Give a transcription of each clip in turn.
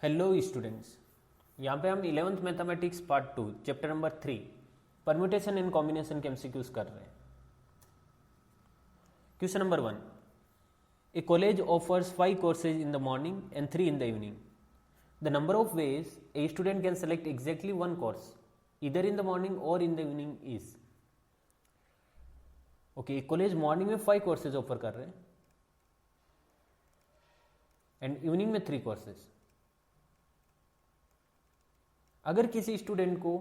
Hello students, यहाँ पे हम 11th mathematics part 2 chapter number 3 permutation and combination के एमसीक्यूज कर रहे हैं। Question number 1, A college offers 5 courses in the morning and 3 in the evening. The number of veg a student can select exactly one course इधर इन the morning और इन the evening is. Okay, college morning में 5 courses offer कर रहे हैं and evening में 3 courses. अगर किसी student को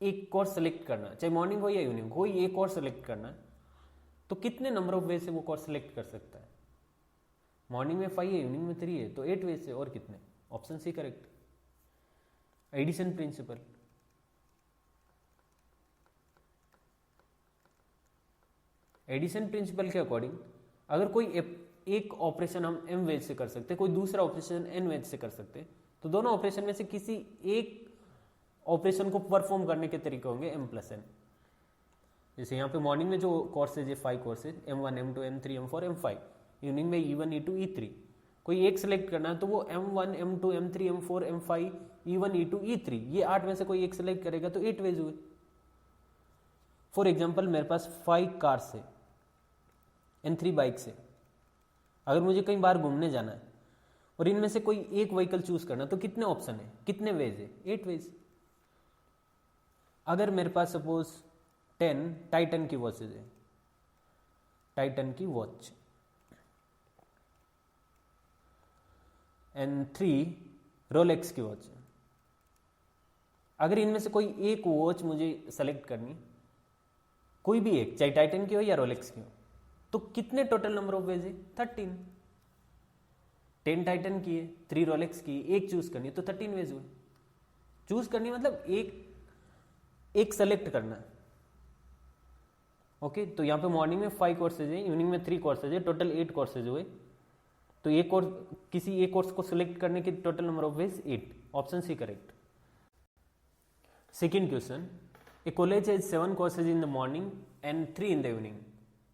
एक कोर्स सेलेक्ट करना, चाहे मॉर्निंग हो या इवनिंग, कोई एक कोर्स सेलेक्ट करना है, तो कितने नंबर ऑफ वे से वो कोर्स सेलेक्ट कर सकता है? मॉर्निंग में 5 है, इवनिंग में 3 है, तो 8 वे से। और कितने? ऑप्शन सी correct, addition principle. Addition principle के अकॉर्डिंग अगर कोई एक ऑपरेशन हम m वेज से कर सकते, कोई दूसरा ऑपरेशन n वेज से कर सकते, तो दोनों ऑपरेशन में से किसी एक ऑपरेशन को परफॉर्म करने के तरीके होंगे m प्लस n। जैसे यहाँ पे मॉर्निंग में जो कोर्सेज है 5 courses M1 M2 M3 M4 M5, evening में E1 E2 E3, कोई एक सेलेक्ट करना है तो वो M1 M2 M3 M4 M5 E1 E2 E3, ये 8 में से कोई एक सेलेक्ट करेगा तो 8 वेज हुए। फॉर एग्जाम्पल, मेरे पास 5 कार्स है एंड 3 बाइक्स है। अगर मुझे कहीं बाहर घूमने जाना है और इनमें से कोई एक व्हीकल चूज करना, तो कितने ऑप्शन है, कितने वेज है? 8 वेज। अगर मेरे पास सपोज 10 टाइटन की वॉचेज है, टाइटन की वॉच, एंड 3 रोलेक्स की वॉच है। अगर इनमें से कोई एक वॉच मुझे सेलेक्ट करनी, कोई भी एक, चाहे टाइटन की हो या रोलेक्स की हो, तो कितने टोटल नंबर ऑफ वेज है? 13। 10 टाइटन की है, 3 रोलेक्स की, एक चूज करनी है तो 13 वेज हुए। चूज करनी मतलब एक सेलेक्ट करना है। ओके, तो यहाँ पे मॉर्निंग में 5 कोर्सेज है, इवनिंग में 3 कोर्सेज है, टोटल 8 कोर्सेज हुए। तो एक कोर्स, किसी एक कोर्स को सिलेक्ट करने के total number of ways 8। Option C correct. Second question, a college has 7 courses in the morning and 3 in the evening.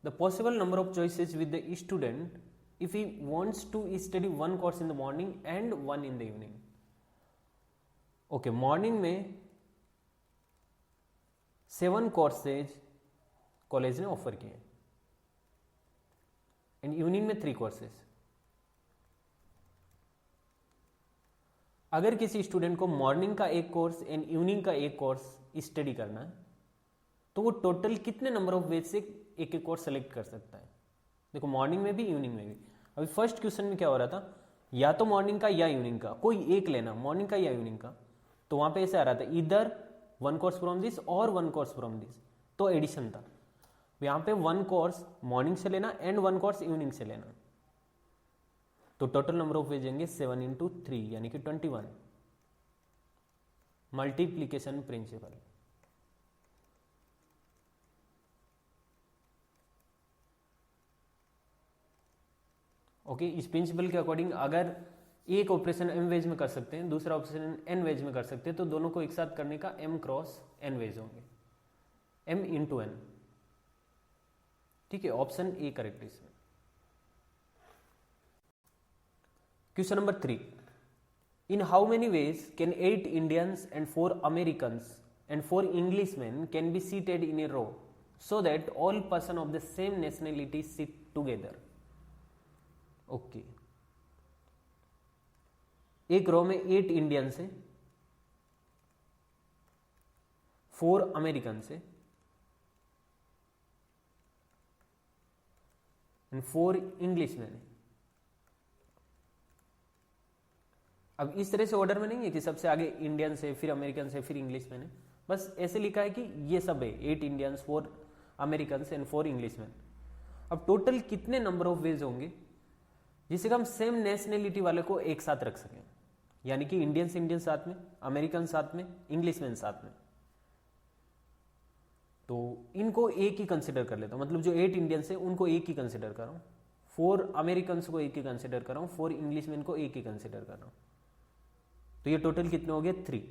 The possible number of choices with the student if he wants to study one course in the morning and one in the evening. Okay, morning में 7 courses college ने offer किए and evening में 3 courses. अगर किसी student को morning का एक course and evening का एक कोर्स स्टडी करना है, तो वो टोटल कितने नंबर ऑफ वेज से एक एक कोर्स सेलेक्ट कर सकता है? देखो, मॉर्निंग में भी इवनिंग में भी। अभी फर्स्ट क्वेश्चन में क्या हो रहा था, या तो मॉर्निंग का या इवनिंग का, कोई एक लेना, मॉर्निंग का या इवनिंग का। तो वहां पे ऐसे आ रहा था इधर 1 कोर्स फ्रॉम दिस और 1 कोर्स फ्रॉम दिस, तो एडिशन था। यहां पे 1 कोर्स मॉर्निंग से लेना एंड 1 कोर्स इवनिंग से लेना, तो टोटल नंबर ऑफ वेज होंगे 7 × 3 यानी कि 21। Multiplication principal. ओके, इस प्रिंसिपल के अकॉर्डिंग अगर एक ऑपरेशन m वेज में कर सकते हैं, दूसरा ऑपरेशन n वेज में कर सकते हैं, तो दोनों को एक साथ करने का m × n वेज होंगे, m × n। ठीक है, ऑप्शन ए करेक्ट इसमें। Question number 3, in how many ways can 8 Indians and 4 Americans and 4 Englishman can be seated in a row so that all person of the same nationality sit together. Okay, एक रो में 8 Indian से, 4 American से and 4 English में। अब इस तरह से ऑर्डर में नहीं है कि सबसे आगे इंडियन से, फिर अमेरिकन से, फिर इंग्लिश में। बस ऐसे लिखा है कि ये सब है, 8 इंडियंस, 4 अमेरिकन एंड 4 इंग्लिश में। अब टोटल कितने नंबर ऑफ वेज होंगे जिससे हम सेम नेशनैलिटी वाले को एक साथ रख सकें, यानी कि इंडियंस इंडियन साथ में, अमेरिकन साथ में, इंग्लिशमैन साथ में। तो इनको एक ही कंसिडर कर लेता हूं, मतलब जो 8 इंडियंस है उनको एक ही कंसिडर कर रहा हूं, 4 अमेरिकन को एक ही कंसिडर कर रहा हूं, 4 इंग्लिशमैन को एक ही कंसिडर कर रहा हूं। तो ये टोटल कितने हो गए? 3।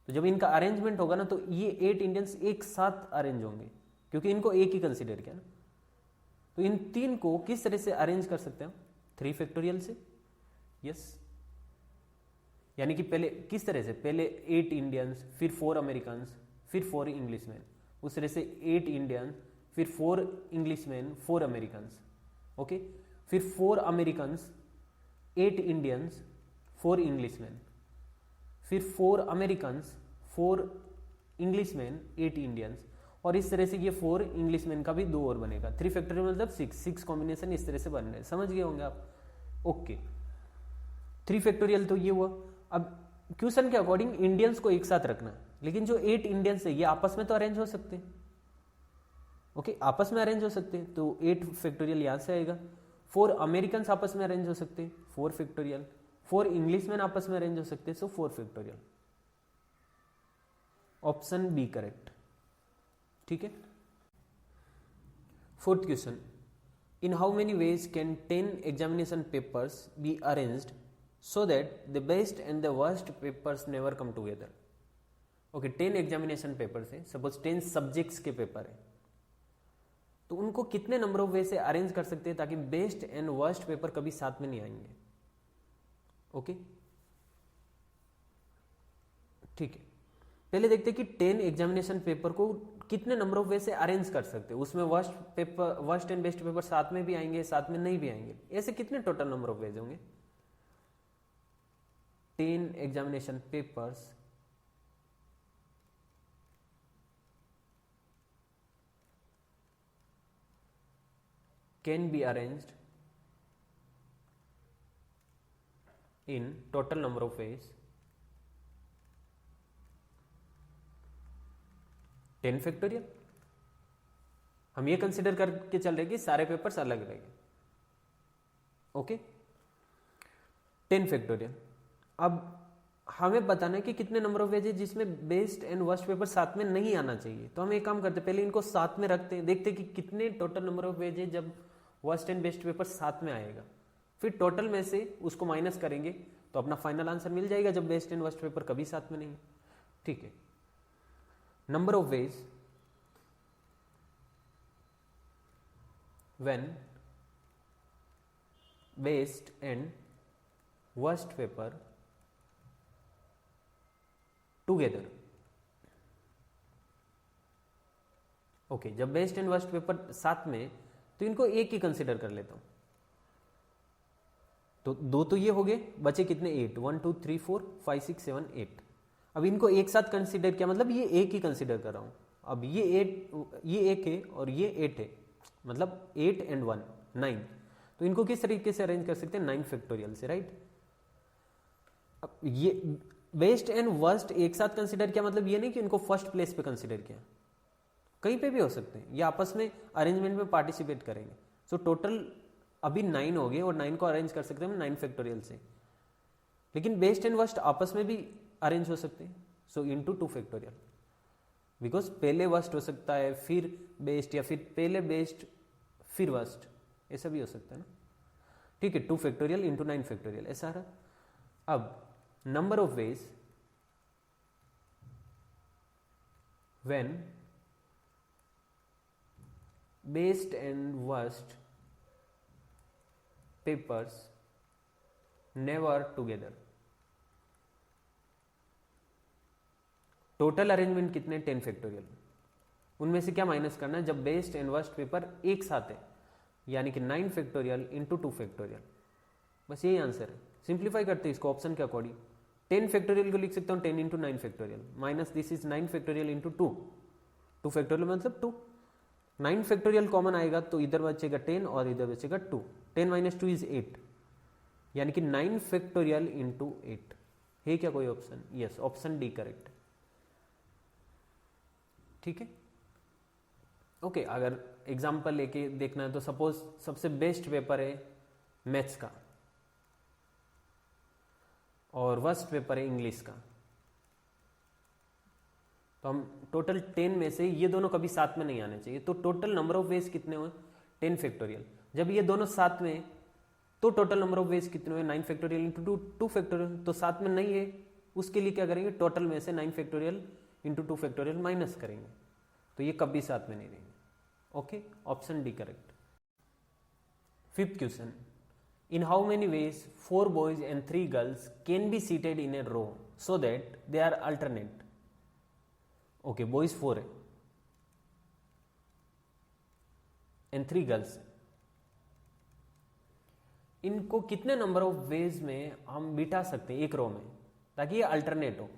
तो जब इनका अरेंजमेंट होगा ना, तो ये 8 इंडियंस एक साथ अरेंज होंगे, क्योंकि इनको एक ही कंसिडर किया ना। तो इन 3 को किस तरह से अरेंज कर सकते हैं? 3 फैक्टोरियल से। यस, यानी कि पहले किस तरह से, पहले 8 इंडियंस, फिर 4 अमेरिकन्स, फिर 4 इंग्लिशमैन, उस तरह से 8 इंडियंस, फिर 4 इंग्लिशमैन, 4 अमेरिकन्स, ओके, फिर 4 अमेरिकन्स, 8 इंडियंस, 4 इंग्लिशमैन, फिर 4 अमेरिकन्स, 4 इंग्लिशमैन, 8 इंडियंस, और इस तरह से ये 4 इंग्लिशमैन का भी 2 और बनेगा। 3 फैक्टोरियल मतलब 6 कॉम्बिनेशन इस तरह से बन रहे हैं, समझ गए होंगे आप, ओके। 3 फैक्टोरियल तो ये हुआ। अब क्वेश्चन के अकॉर्डिंग इंडियंस को एक साथ रखना है, लेकिन जो 8 इंडियंस है ये आपस में तो अरेंज हो सकते हैं, ओके, आपस में अरेंज हो सकते हैं, तो 8 फैक्टोरियल यहां से आएगा। 4 अमेरिकन आपस में अरेंज हो सकते हैं, 4 फैक्टोरियल। 4 इंग्लिशमैन आपस में अरेंज हो सकते हैं, सो 4 फैक्टोरियल। ऑप्शन बी करेक्ट, ठीक है। 4th question, in how many ways can 10 examination papers be arranged so that the best and the worst papers never come together? Okay, 10 examination papers है, suppose 10 subjects के paper है, तो उनको कितने number of वे से arrange कर सकते हैं ताकि बेस्ट एंड वर्स्ट पेपर कभी साथ में नहीं आएंगे, ओके, ठीक है। पहले देखते हैं कि 10 एग्जामिनेशन पेपर को कितने नंबर ऑफ वे से अरेंज कर सकते हैं, उसमें वर्स्ट एंड बेस्ट पेपर साथ में भी आएंगे, साथ में नहीं भी आएंगे, ऐसे कितने टोटल नंबर ऑफ वेज होंगे? 10 examination papers can be arranged in total number of ways 10 factorial. हम ये कंसिडर करके चल रहे कि सारे पेपर्स अलग रहेंगे, ओके, 10 फैक्टोरियल। अब हमें बताना है कि कितने नंबर ऑफ वेज है जिसमें बेस्ट एंड वर्स्ट पेपर साथ में नहीं आना चाहिए, तो हम एक काम करते हैं, पहले इनको साथ में रखते हैं, देखते हैं कि कितने टोटल नंबर ऑफ वेज है जब वर्स्ट एंड बेस्ट पेपर साथ में आएगा, फिर टोटल में से उसको माइनस करेंगे तो अपना फाइनल आंसर मिल जाएगा जब बेस्ट एंड वर्स्ट पेपर कभी साथ में नहीं, ठीक है। Number of veg when best and worst paper together, okay, जब बेस्ट एंड वर्स्ट पेपर साथ में, तो इनको एक ही कंसिडर कर लेता हूं, तो 2 तो ये हो गए, बचे कितने? 8, 1 2 3 4 5 6 7 8। अब इनको एक साथ कंसिडर किया, मतलब ये एक ही कंसिडर कर रहा हूं। अब ये 1 है और ये 8 है, मतलब 8 and 1 9, तो इनको किस तरीके से अरेंज कर सकते हैं? 9 फैक्टोरियल से, राइट। अब ये बेस्ट एंड वर्स्ट एक साथ कंसिडर किया, मतलब ये नहीं कि इनको फर्स्ट प्लेस पे कंसिडर किया, कहीं पे भी हो सकते हैं, ये आपस में अरेंजमेंट में पार्टिसिपेट करेंगे। सो टोटल अभी 9 हो गए और 9 को अरेंज कर सकते हैं हम 9 फैक्टोरियल से, लेकिन बेस्ट एंड वर्स्ट आपस में भी अरेंज हो सकते हैं, सो इनटू 2 फैक्टोरियल, बिकॉज पहले वर्स्ट हो सकता है फिर बेस्ट, या फिर पहले बेस्ट फिर वर्स्ट, ऐसा भी हो सकता है ना, ठीक है। 2 फैक्टोरियल इंटू 9 फैक्टोरियल, ऐसा रहा। अब number of ways when best and worst papers never together, total arrangement कितने? 10 फैक्टोरियल। उनमें से क्या माइनस करना है? जब बेस्ट एंड वर्स्ट पेपर एक साथ है, यानी कि 9 फैक्टोरियल इंटू 2 फैक्टोरियल, बस यही आंसर है। सिंप्लीफाई करते हैं इसको ऑप्शन के अकॉर्डिंग, 10 फैक्टोरियल को लिख सकता हूँ 10 into 9 factorial minus this is 9 factorial into 2 factorial मतलब 2, 9 फैक्टोरियल कॉमन आएगा तो इधर बचेगा 10 और इधर बचेगा 2, 10 माइनस 2 इज 8, यानी कि 9 फैक्टोरियल इंटू 8 है क्या कोई option? Yes, option D correct, ठीक है, ओके। अगर एग्जाम्पल लेके देखना है तो सपोज सबसे बेस्ट पेपर है मैथ्स का और वर्स्ट पेपर है इंग्लिश का, तो हम टोटल 10 में से ये दोनों कभी साथ में नहीं आने चाहिए, तो टोटल नंबर ऑफ वेज कितने हुए? 10 फैक्टोरियल। जब ये दोनों साथ में तो टोटल नंबर ऑफ वेज कितने हुए? 9 फैक्टोरियल इंटू 2 फैक्टोरियल, तो साथ में नहीं है, उसके लिए क्या करेंगे? टोटल में से 9 फैक्टोरियल इंटू 2 फैक्टोरियल माइनस करेंगे, तो ये कभी साथ में नहीं रहेंगे, okay. Option D correct. 5th question, In how many ways 4 boys and 3 girls can be seated in a row so that they are alternate? Okay, boys 4 है and 3 girls. इनको कितने नंबर ऑफ वेज में हम बिठा सकते हैं एक रो में ताकि ये अल्टरनेट हो,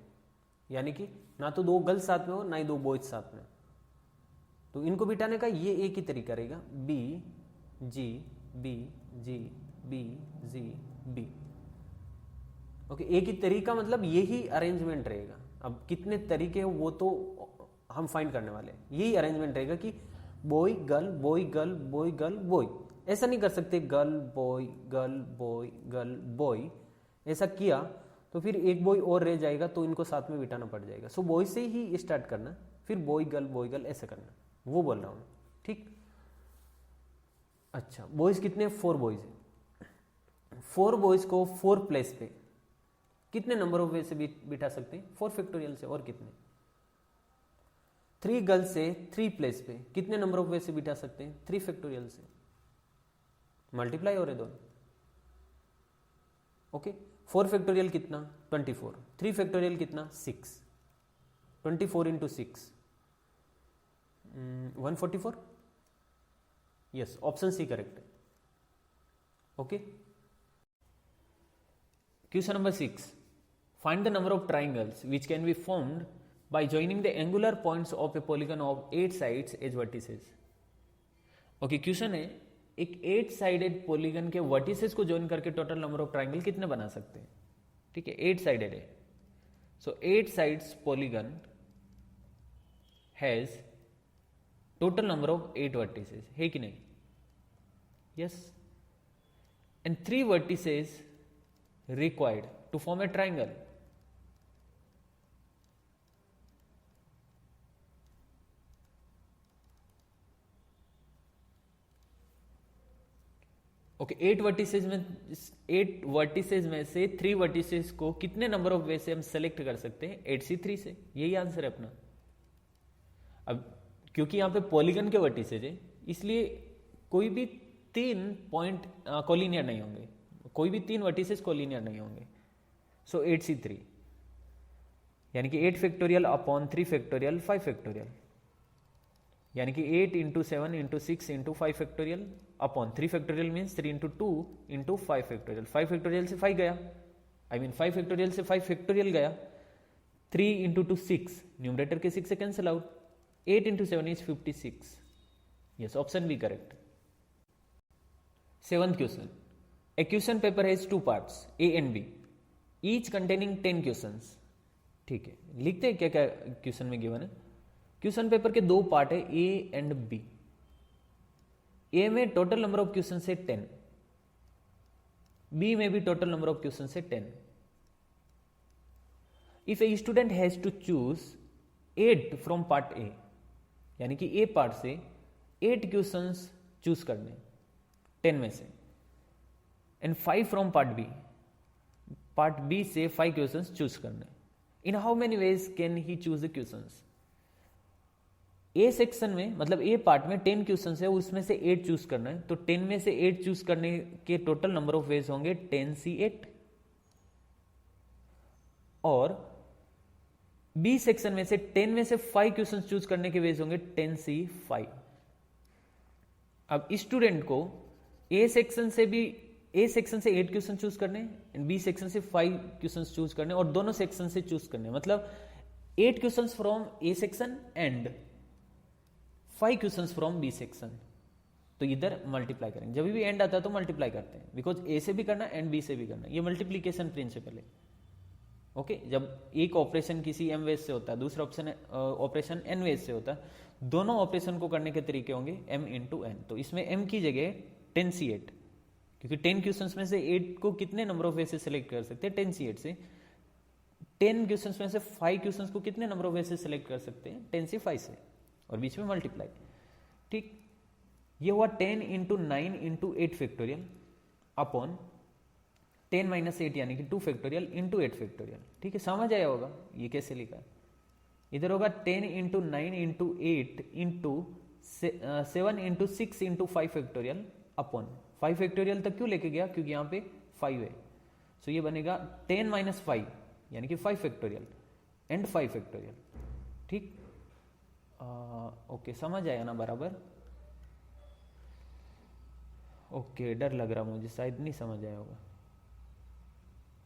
यानी कि ना तो 2 गर्ल्स साथ में हो ना ही 2 बॉयज साथ में. तो इनको बिठाने का ये एक ही तरीका रहेगा, B G B G B G B. Okay, एक ही तरीका मतलब यही अरेंजमेंट रहेगा. अब कितने तरीके हो वो तो हम फाइंड करने वाले हैं. यही अरेंजमेंट रहेगा कि boy girl boy girl boy girl boy. ऐसा नहीं कर सकते girl boy girl boy girl boy. ऐसा किया तो फिर एक बॉय और रह जाएगा तो इनको साथ में बिठाना पड़ जाएगा. सो बॉय से ही स्टार्ट करना, फिर बॉय गर्ल ऐसे करना, वो बोल रहा हूं. ठीक. अच्छा, बॉयज कितने? 4 बॉयज है. 4 बॉयज को 4 प्लेस पे कितने नंबर ऑफ वे से बिठा सकते हैं? 4 फैक्टोरियल से. और कितने? 3 गर्ल्स से 3 प्लेस पे कितने नंबर ऑफ वे से बिठा सकते हैं? 3 फैक्टोरियल से. मल्टीप्लाई हो रहे दोनों. ओके, 4 फैक्टोरियल कितना? 24. 3 फैक्टोरियल कितना? 6. 24 इंटू 6 144. यस, ऑप्शन सी करेक्ट है. Okay. Question number 6. Find the number of triangles which can be formed by joining the angular points of a polygon of 8 sides as vertices. Okay, question है एक 8 sided polygon के vertices को join करके total number of triangle कितने बना सकते हैं? ठीक है, 8 साइडेड है. So 8 sides polygon has total number of 8 vertices, है कि नहीं? Yes. And 3 vertices required to form a triangle. Okay, 8 vertices में से 3 वर्टिसेज को कितने नंबर ऑफ वे से हम सेलेक्ट कर सकते हैं? 8C3 से. यही आंसर है अपना. अब क्योंकि यहां पे पॉलीगन के वर्टिसेज है इसलिए कोई भी 3 पॉइंट कोलिनियर नहीं होंगे, कोई भी 3 वर्टिसेज कोलिनियर नहीं होंगे. सो 8C3 यानी कि 8 फैक्टोरियल अपॉन 3 फैक्टोरियल 5 फैक्टोरियल, यानी कि 8 into 7 into 6 into 5 factorial upon 3 factorial means 3 into 2 into 5 factorial. 5 factorial से 5 गया, 5 फैक्टोरियल से 5 फैक्टोरियल गया. 3 इंटू 2 6, न्यूमरेटर के 6 से cancel out. 8 into 7 is 56. Yes, option B correct. 7th question. A question paper has 2 parts A and B each containing 10 questions. ठीक है, लिखते हैं क्या क्या क्वेश्चन में गिवन है. क्वेश्चन पेपर के 2 पार्ट है ए एंड बी. ए में टोटल नंबर ऑफ क्वेश्चन से 10, बी में भी टोटल नंबर ऑफ क्वेश्चन से 10. If a student has to choose 8 from part A, यानी कि ए पार्ट से 8 क्वेश्चंस चूज करने 10 में से, एंड 5 फ्रॉम पार्ट बी से 5 क्वेश्चंस चूज करने. इन how many ways can he choose the questions? A section में मतलब ए पार्ट में 10 क्वेश्चन है, उसमें से 8 चूज करना है. तो 10 में से 8 चूज करने के टोटल नंबर ऑफ वेज होंगे 10C8. और बी सेक्शन में से 10 में से 5 क्वेश्चन चूज करने के वेज होंगे 10C5. अब स्टूडेंट को ए सेक्शन से 8 क्वेश्चन चूज करने एंड बी सेक्शन से 5 क्वेश्चन चूज करने और दोनों सेक्शन से चूज करने, मतलब 8 question from A section and 5 questions from B section. तो इधर मल्टीप्लाई करेंगे. जब भी एंड आता है तो मल्टीप्लाई करते हैं, बिकॉज ए से भी करना एंड बी से भी करना. ये मल्टीप्लीकेशन प्रिंसिपल है. ओके, जब एक ऑपरेशन किसी एम वेज से होता है, दूसरा ऑपरेशन एन वेज से होता है, दोनों ऑपरेशन को करने के तरीके होंगे m इंटू एन. तो इसमें m की जगह 10C8, क्योंकि 10 क्वेश्चन में से 8 को कितने नंबर ऑफ वे से सिलेक्ट कर सकते हैं? 10C8 से. 10 क्वेश्चन में से 5 क्वेश्चन को कितने नंबर ऑफ वे से सिलेक्ट कर सकते हैं? 10C5 से, और बीच में मल्टीप्लाई. ठीक, ये हुआ 10 into 9 into 8 factorial upon 10 minus 8 यानी कि 2 फैक्टोरियल इंटू 8 फैक्टोरियल. ठीक है, समझ आया होगा ये कैसे लिखा है. इधर होगा 10 into 9 into 8 into 7 into 6 into 5 factorial upon 5 factorial तक क्यों लेके गया, क्योंकि यहाँ पे 5 है। सो ये बनेगा 10 माइनस 5 यानी कि 5 फैक्टोरियल एंड 5 फैक्टोरियल। ठीक, ओके, समझ आया ना बराबर? ओके, डर लग रहा मुझे, शायद नहीं समझ आया होगा।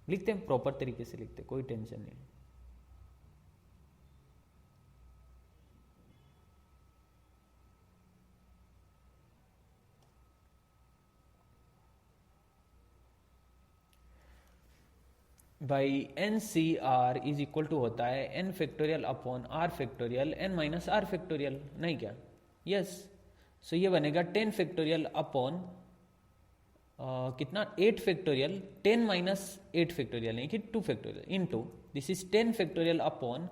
लिखते हैं, प्रॉपर तरीके से लिखते हैं, कोई टेंशन नहीं। भाई N C R is equal to होता है N factorial upon R factorial N minus R factorial, नहीं क्या? यस। सो ये बनेगा 10 फैक्टोरियल अपॉन कितना, 8 फैक्टोरियल 10 माइनस 8 फैक्टोरियल यानी कि 2 factorial into this is 10 factorial upon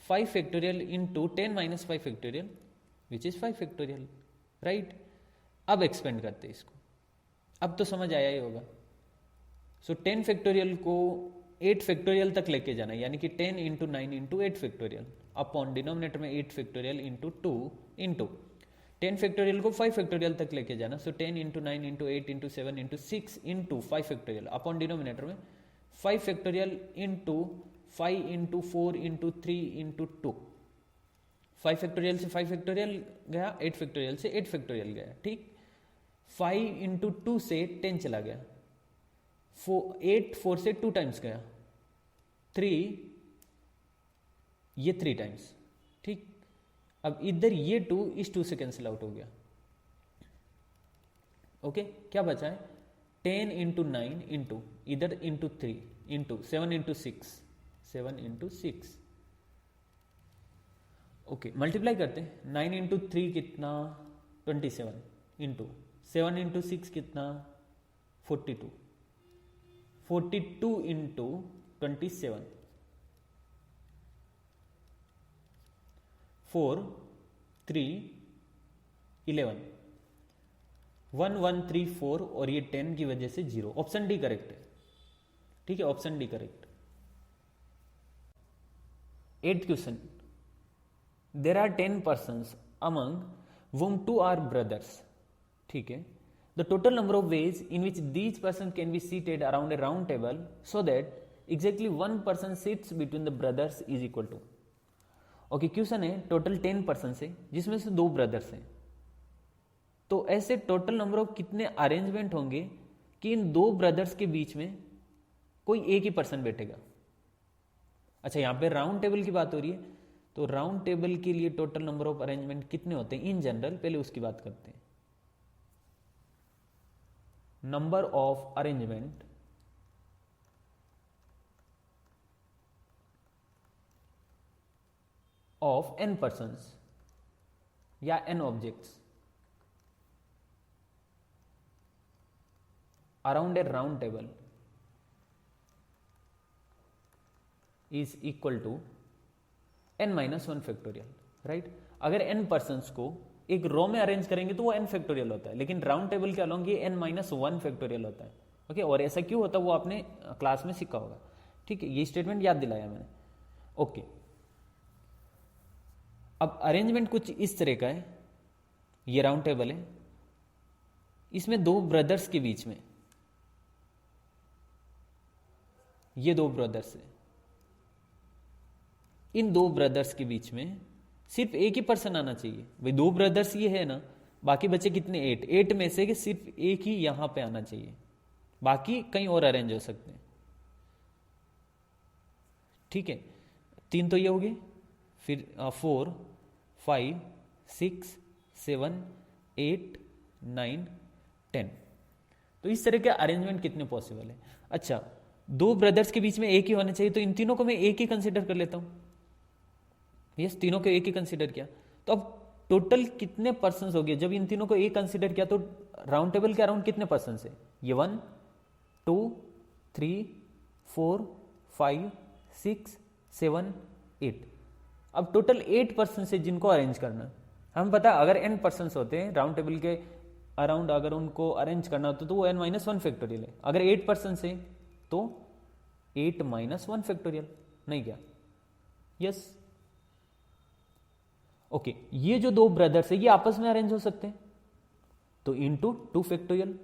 5 factorial into 10 minus 5 factorial which is 5 factorial, right? अब एक्सपेंड करते हैं इसको, अब तो समझ आया ही होगा। सो 10 फैक्टोरियल को 8 फैक्टोरियल तक लेके जाना, यानी कि 10 into 9 into 8 factorial upon denominator में 8 फैक्टोरियल इंटू 2 इंटू 10 फैक्टोरियल को 5 फैक्टोरियल तक लेके जाना। सो 10 into 9 into 8 into 7 into 6 into 5 factorial upon denominator में 5 factorial into 5 into 4 into 3 into 2। 5 factorial से 5 फैक्टोरियल गया, 8 फैक्टोरियल से 8 फैक्टोरियल गया। ठीक, 5 इंटू 2 से 10 चला गया, 8 4 से 2 टाइम्स गया, 3 ये 3 टाइम्स। ठीक, अब इधर ये 2 इस 2 से कैंसिल आउट हो गया। ओके, क्या बचा है? 10 इंटू 9 इंटू इधर into 3 into 7 into 6, 7 into 6। Okay, multiply करते हैं। 9 इंटू 3 कितना, 27 इंटू 7 इंटू 6 कितना, 42, 42 इंटू 27, 4 3 11, 1 1 3 4 और ये 10 की वजह से 0। ऑप्शन डी करेक्ट है। ठीक है, option D correct. 8th question, there are 10 persons among whom 2 are brothers। ठीक है, the total number of ways in which these persons can be seated around a round table so that exactly one person sits between the brothers is equal to। Okay, question है total 10 person है जिसमें से 2 brothers हैं, तो ऐसे total number of कितने arrangement होंगे कि इन 2 ब्रदर्स के बीच में कोई एक ही पर्सन बैठेगा। अच्छा, यहां पे राउंड टेबल की बात हो रही है, तो राउंड टेबल के लिए टोटल नंबर ऑफ अरेंजमेंट कितने होते हैं इन जनरल, पहले उसकी बात करते हैं। Number of arrangement of n persons या n objects around a round table is equal to n minus 1 factorial, right? अगर n persons को एक रो में अरेंज करेंगे तो वो n फैक्टोरियल होता है, लेकिन राउंड टेबल के अलोंग ये n माइनस 1 फैक्टोरियल होता है। ओके, और ऐसा क्यों होता है वो आपने क्लास में सीखा होगा। ठीक है, ये स्टेटमेंट याद दिलाया मैंने। ओके, अब अरेंजमेंट कुछ इस तरह का है, ये राउंड टेबल है, इसमें 2 ब्रदर्स के बीच में, ये 2 ब्रदर्स है, इन 2 ब्रदर्स के बीच में सिर्फ एक ही पर्सन आना चाहिए। भाई 2 ब्रदर्स ये है ना, बाकी बचे कितने, 8 में से कि सिर्फ एक ही यहां पे आना चाहिए, बाकी कहीं और अरेंज हो सकते हैं। ठीक है, 3 तो ये हो गए, फिर 4 5 6 7 8 9 10। तो इस तरह के अरेंजमेंट कितने पॉसिबल है। अच्छा, 2 ब्रदर्स के बीच में एक ही होना चाहिए, तो इन तीनों को मैं एक ही कंसिडर कर लेता हूं। यस, तीनों को एक ही कंसिडर किया, तो अब टोटल कितने पर्सन्स हो गए। जब इन तीनों को एक कंसिडर किया तो राउंड टेबल के अराउंड कितने पर्सन्स है, ये 1 2 3 4 5 6 7 8। अब टोटल 8 पर्सन है जिनको अरेंज करना। हम पता अगर n पर्सन्स होते हैं राउंड टेबल के अराउंड, अगर उनको अरेंज करना होता तो वो n माइनस 1 फैक्टोरियल है। अगर 8 पर्सन है तो 8 माइनस 1 फैक्टोरियल, नहीं क्या? यस। ओके, ये जो 2 ब्रदर्स है ये आपस में अरेंज हो सकते हैं, तो इंटू 2 फैक्टोरियल,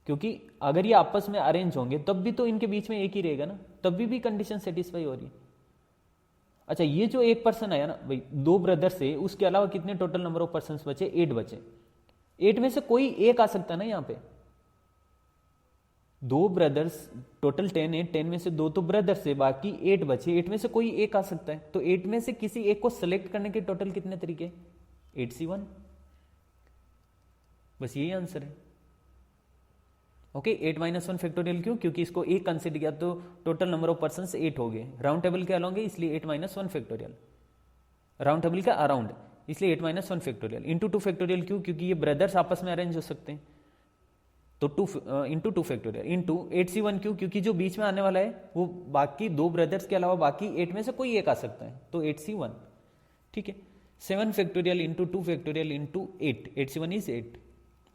क्योंकि अगर ये आपस में अरेंज होंगे तब भी तो इनके बीच में एक ही रहेगा ना, तब भी कंडीशन सेटिस्फाई हो रही है। अच्छा, ये जो एक पर्सन आया ना भाई, 2 ब्रदर से, उसके अलावा कितने टोटल नंबर ऑफ पर्सन बचे? 8 बचे। 8 में से कोई एक आ सकता है ना यहाँ पे। 2 ब्रदर्स, टोटल 10 है, 10 में से 2 तो ब्रदर्स है, बाकी 8 बचे, 8 में से कोई एक आ सकता है। तो 8 में से किसी एक को सेलेक्ट करने के टोटल कितने तरीके? 8C1। बस यही आंसर है। ओके, 8 - 1 फैक्टोरियल क्यों? क्योंकि इसको एक कंसिडर किया तो टोटल नंबर ऑफ पर्सन 8 हो गए। राउंड टेबल के अलोंगे इसलिए 8 - 1 फैक्टोरियल, राउंड टेबल का अराउंड इसलिए 8 - 1 फैक्टोरियल। इंटू 2 फैक्टोरियल क्यों? क्योंकि ये ब्रदर्स आपस में अरेंज हो सकते हैं, तो 2 इंटू 2 फैक्टोरियल। इंटू 8C1 क्यों? क्योंकि जो बीच में आने वाला है वो बाकी 2 ब्रदर्स के अलावा बाकी 8 में से कोई एक आ सकता है, तो 8C1। ठीक है, 7 factorial into 2 factorial into 8, 8C1 is 8।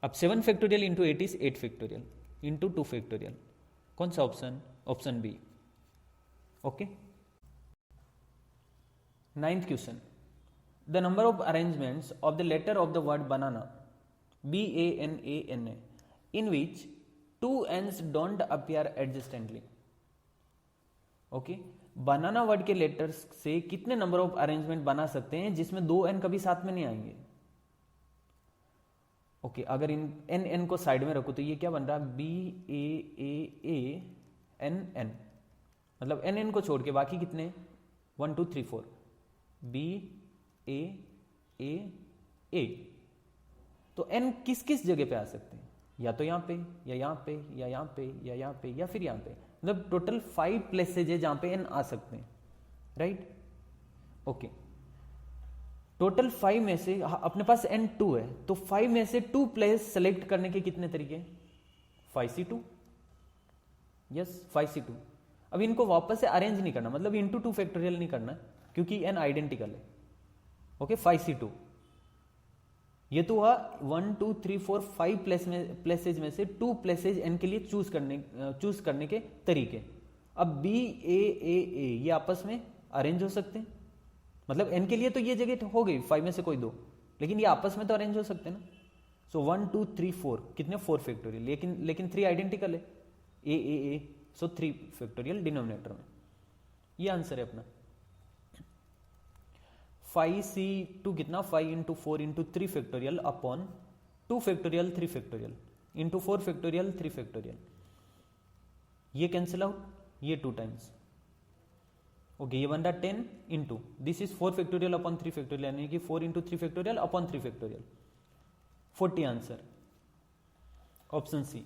अब 7 factorial into 8 is 8 factorial into 2 factorial. कौन सा option? Option B. Okay, 9th question, the number of arrangements of the letter of the word banana, BANANA, in which 2 N's don't appear adjacently. Okay, banana word के letters से कितने number of arrangement बना सकते हैं जिसमें 2 N कभी साथ में नहीं आएंगे? ओके, अगर इन N को साइड में रखो तो ये क्या बन रहा है? BAAANN, मतलब N को छोड़ के बाकी कितने? 1 2 3 4, BAAA। तो N किस किस जगह पे आ सकते हैं? या तो यहाँ पे, या यहाँ पे, या यहाँ पे, या यहाँ पे, या फिर यहाँ पे। मतलब टोटल 5 प्लेसेज है जहां पे N आ सकते हैं, राइट? ओके, टोटल 5 में से अपने पास N 2 है, तो 5 में से 2 प्लेस सेलेक्ट करने के कितने तरीके? 5C2, yes 5C2। अब इनको वापस से अरेंज नहीं करना, मतलब इंटू 2 फैक्टोरियल नहीं करना, क्योंकि N आइडेंटिकल है। ओके, 5C2 ये तो हुआ 1 2 3 4 5 प्लेसेज में से 2 प्लेसेज N के लिए चूज करने के तरीके। अब BAAA ये आपस में अरेंज हो सकते हैं, मतलब N के लिए तो ये जगह हो गई 5 में से कोई 2, लेकिन ये आपस में तो अरेंज हो सकते हैं ना। सो 1 2 3 4 कितने? 4 फैक्टोरियल, लेकिन 3 आइडेंटिकल है, AAA, सो 3 फैक्टोरियल डिनोमिनेटर में। ये आंसर है अपना। 5C2 कितना? 5 into 4 into 3 factorial upon 2 factorial 3 factorial into 4 factorial 3 factorial. ये कैंसिल आउट, ये 2 टाइम्स। ओके, ये बन रहा 10 into this is 4 factorial upon 3 factorial, यानी कि 4 into 3 factorial upon 3 factorial, 40 answer, option C.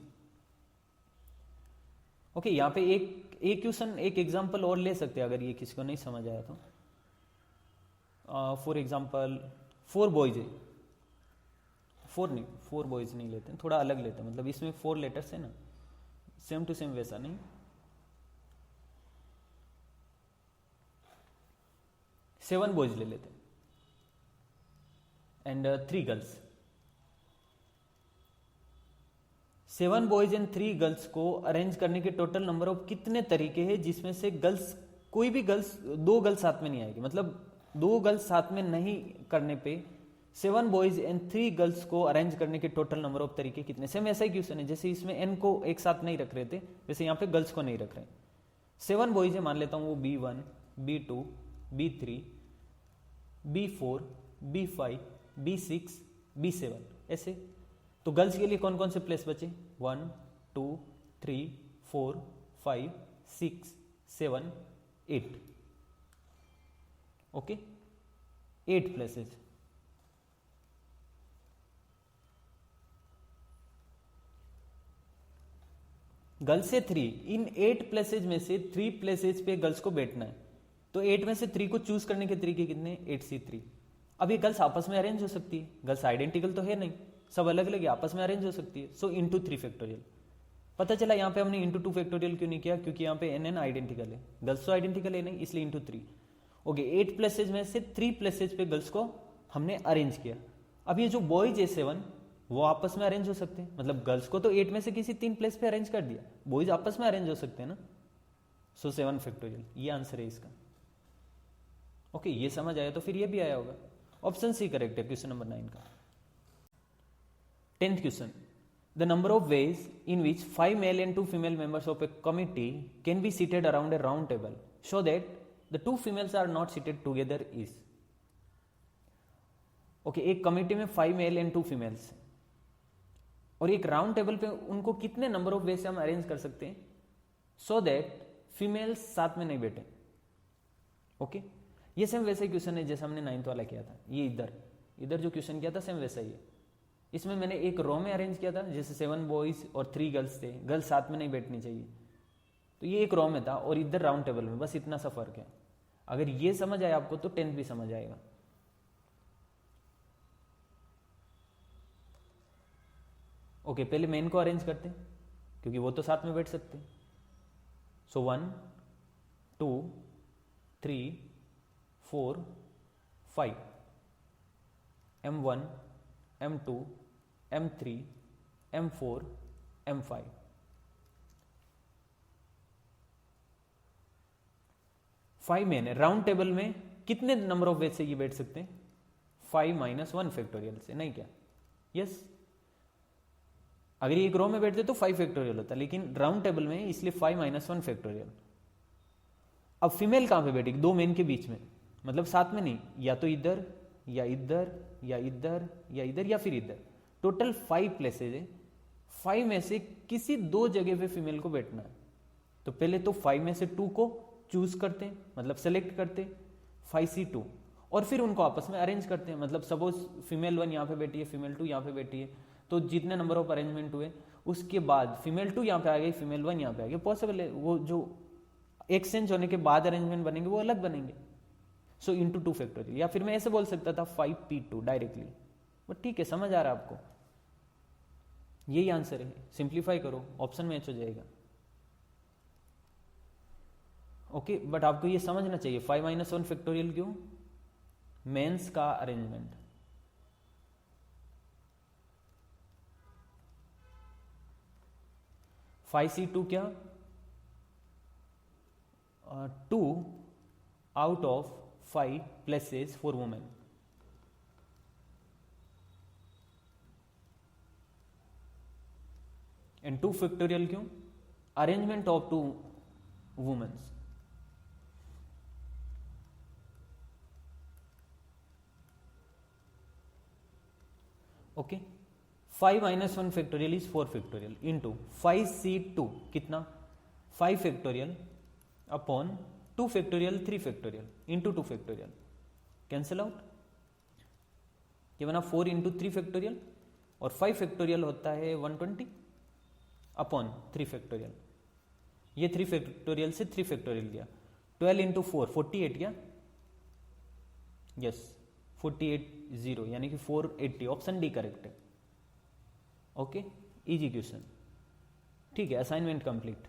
Okay, यहाँ पे एक क्वेश्चन, एक एग्जांपल और ले सकते हैं अगर ये किसी को नहीं समझ आया तो। फॉर एग्जाम्पल 4 बॉयज है, 4 बॉयज नहीं लेते हैं, थोड़ा अलग लेते हैं, मतलब इसमें 4 लेटर्स है ना, सेम टू सेम वैसा नहीं। 7 बॉयज ले लेते हैं and 3 girls. 7 boys and 3 girls को अरेंज करने के टोटल नंबर ऑफ कितने तरीके हैं जिसमें से गर्ल्स, कोई भी गर्ल्स, 2 गर्ल्स साथ में नहीं आएगी, मतलब 2 गर्ल्स साथ में नहीं करने पे 7 बॉयज एंड 3 गर्ल्स को अरेंज करने के टोटल नंबर ऑफ तरीके कितने? सेम ऐसा ही क्वेश्चन है, जैसे इसमें N को एक साथ नहीं रख रहे थे, वैसे यहाँ पे गर्ल्स को नहीं रख रहे। 7 बॉयज है, मान लेता हूँ वो B1, B2, B3, B4, B5, B6, B7 ऐसे। तो गर्ल्स के लिए कौन कौन से प्लेस बचे? 1 2 3 4 5 6 7 8। Okay, 8 places. गर्ल्स से 3, इन 8 प्लेसेज में से 3 प्लेसेज पे गर्ल्स को बैठना है, तो 8 में से 3 को चूज करने के तरीके कितने? 8C3। अब ये गर्ल्स आपस में अरेंज हो सकती है, गर्ल्स आइडेंटिकल तो है नहीं, सब अलग अलग आपस में अरेंज हो सकती है, सो इंटू 3 फैक्टोरियल। पता चला यहाँ पे हमने इंटू 2 फैक्टोरियल क्यों नहीं किया? क्योंकि यहाँ पे NN आइडेंटिकल है, गर्ल्स तो आइडेंटिकल है नहीं, इसलिए इंटू 3। ओके, 8 प्लेसेज में से 3 प्लेसेज पे गर्ल्स को हमने अरेंज किया। अब ये जो बॉयज है 7, वो आपस में अरेंज हो सकते हैं, मतलब गर्ल्स को तो 8 में से किसी 3 प्लेस पे अरेंज कर दिया, बॉयज आपस में अरेंज हो सकते हैं ना, सो 7 फैक्टोरियल, ये आंसर है इसका। ओके, ये समझ आया तो फिर ये भी आया होगा। ऑप्शन सी करेक्ट है क्वेश्चन नंबर 9 का। 10th question, the number of ways in which 5 male and 2 female members of a committee can be seated around a round table so that the 2 females are not seated together is. Okay एक committee में 5 male and 2 females और एक round table पे उनको कितने number of वे से हम arrange कर सकते हैं सो दैट फीमेल्स साथ में नहीं बैठे. ओके ये सेम वैसा ही क्वेश्चन है जैसे हमने 9th वाला किया था. ये इधर जो क्वेश्चन किया था सेम वैसा ही है. इसमें मैंने एक रो में अरेंज किया था जैसे 7 बॉयज और 3 गर्ल्स थे. गर्ल्स साथ में नहीं बैठनी चाहिए तो ये एक रो में था और इधर राउंड टेबल में. बस इतना सा फर्क है. अगर ये समझ आया आपको तो 10th भी समझ आएगा. ओके पहले मेन को अरेंज करते हैं क्योंकि वो तो साथ में बैठ सकते हैं. सो 1 2 3 4 5 M1 M2 M3 M4 M5. Five main है. राउंड टेबल में कितने नंबर ऑफ वेज से ये बैठ सकते हैं 5 - 1 फैक्टोरियल से. नहीं क्या यस अगर ये एक रो में बैठते तो 5 फैक्टोरियल होता लेकिन राउंड टेबल में इसलिए 5 - 1 फैक्टोरियल. अब फीमेल कहां पे बैठेगी 2 मेन के बीच में मतलब साथ में नहीं या तो इधर या इधर या इधर या इधर या फिर इधर. टोटल 5 प्लेसेज है. 5 में से किसी 2 जगह पे फीमेल को बैठना है. तो पहले तो 5 में से 2 को चूज करते हैं मतलब सेलेक्ट करते हैं 5C2 और फिर उनको आपस में अरेंज करते हैं. मतलब सपोज फीमेल 1 यहाँ पे बैठी है फीमेल 2 यहाँ पे बैठी है तो जितने नंबर ऑफ अरेंजमेंट हुए उसके बाद फीमेल 2 यहाँ पे आ गई फीमेल 1 यहाँ पे आ गई. पॉसिबल है वो जो एक्सचेंज होने के बाद अरेंजमेंट बनेंगे वो अलग बनेंगे. सो इंटू 2 फैक्टोरियल या फिर मैं ऐसे बोल सकता था 5P2 डायरेक्टली. बट ठीक है समझ आ रहा है आपको. यही आंसर है. सिंप्लीफाई करो ऑप्शन मैच हो जाएगा. ओके बट आपको ये समझना चाहिए 5 - 1 फैक्टोरियल क्यों मेंस का अरेंजमेंट. फाइव C2 क्या 2 out of 5 places for women. And 2 factorial क्यों arrangement of 2 women's. Okay 5 - 1 factorial is 4 factorial into 5C2 कितना 5 factorial upon 2 factorial 3 factorial into 2 factorial. Cancel out. ये बना 4 इंटू 3 फैक्टोरियल और 5 factorial होता है 120 upon 3 factorial. ये 3 factorial से 3 फैक्टोरियल लिया 12 इंटू 4 48 क्या यस 480 यानी कि 480 ऑप्शन डी करेक्ट है. Okay easy question. ठीक है असाइनमेंट कंप्लीट.